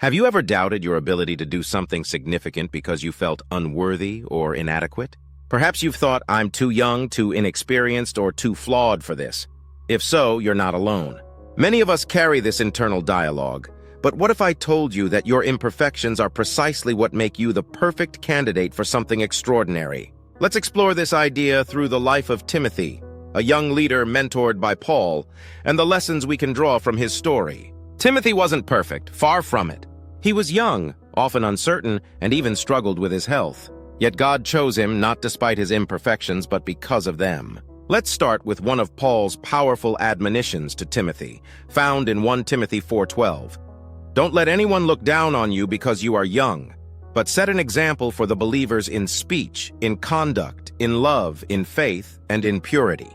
Have you ever doubted your ability to do something significant because you felt unworthy or inadequate? Perhaps you've thought, I'm too young, too inexperienced, or too flawed for this. If so, you're not alone. Many of us carry this internal dialogue, but what if I told you that your imperfections are precisely what make you the perfect candidate for something extraordinary? Let's explore this idea through the life of Timothy, a young leader mentored by Paul, and the lessons we can draw from his story. Timothy wasn't perfect, far from it. He was young, often uncertain, and even struggled with his health. Yet God chose him not despite his imperfections, but because of them. Let's start with one of Paul's powerful admonitions to Timothy, found in 1 Timothy 4:12. Don't let anyone look down on you because you are young, but set an example for the believers in speech, in conduct, in love, in faith, and in purity.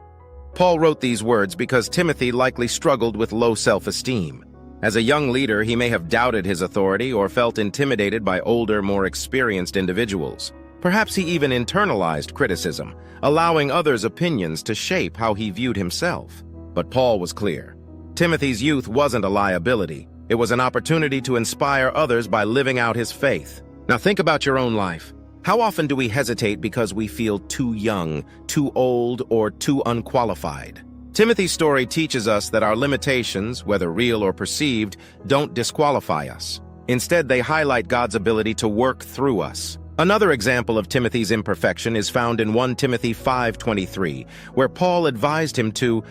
Paul wrote these words because Timothy likely struggled with low self-esteem. As a young leader, he may have doubted his authority or felt intimidated by older, more experienced individuals. Perhaps he even internalized criticism, allowing others' opinions to shape how he viewed himself. But Paul was clear. Timothy's youth wasn't a liability. It was an opportunity to inspire others by living out his faith. Now think about your own life. How often do we hesitate because we feel too young, too old, or too unqualified? Timothy's story teaches us that our limitations, whether real or perceived, don't disqualify us. Instead, they highlight God's ability to work through us. Another example of Timothy's imperfection is found in 1 Timothy 5:23, where Paul advised him to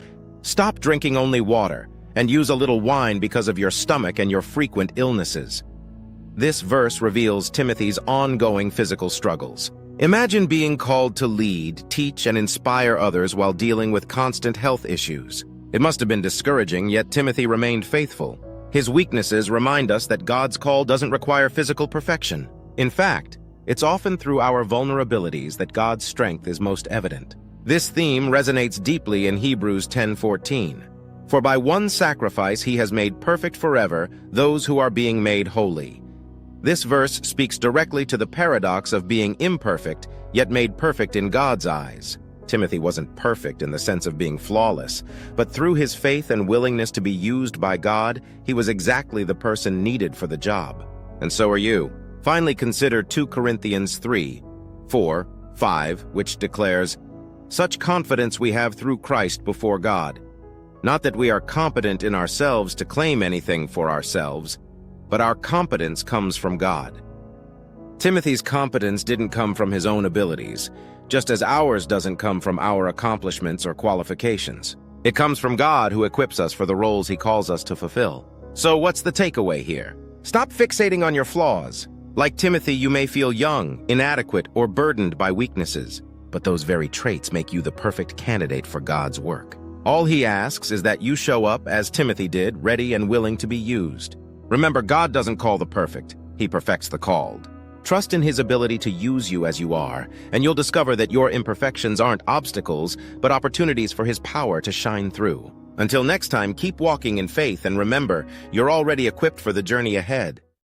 stop drinking only water and use a little wine because of your stomach and your frequent illnesses. This verse reveals Timothy's ongoing physical struggles. Imagine being called to lead, teach, and inspire others while dealing with constant health issues. It must have been discouraging, yet Timothy remained faithful. His weaknesses remind us that God's call doesn't require physical perfection. In fact, it's often through our vulnerabilities that God's strength is most evident. This theme resonates deeply in Hebrews 10:14. For by one sacrifice he has made perfect forever those who are being made holy. This verse speaks directly to the paradox of being imperfect, yet made perfect in God's eyes. Timothy wasn't perfect in the sense of being flawless, but through his faith and willingness to be used by God, he was exactly the person needed for the job. And so are you. Finally, consider 2 Corinthians 3:4-5, which declares, "Such confidence we have through Christ before God. Not that we are competent in ourselves to claim anything for ourselves, but our competence comes from God." Timothy's competence didn't come from his own abilities, just as ours doesn't come from our accomplishments or qualifications. It comes from God, who equips us for the roles he calls us to fulfill. So what's the takeaway here? Stop fixating on your flaws. Like Timothy, you may feel young, inadequate, or burdened by weaknesses, but those very traits make you the perfect candidate for God's work. All he asks is that you show up, as Timothy did, ready and willing to be used. Remember, God doesn't call the perfect, he perfects the called. Trust in his ability to use you as you are, and you'll discover that your imperfections aren't obstacles, but opportunities for his power to shine through. Until next time, keep walking in faith, and remember, you're already equipped for the journey ahead.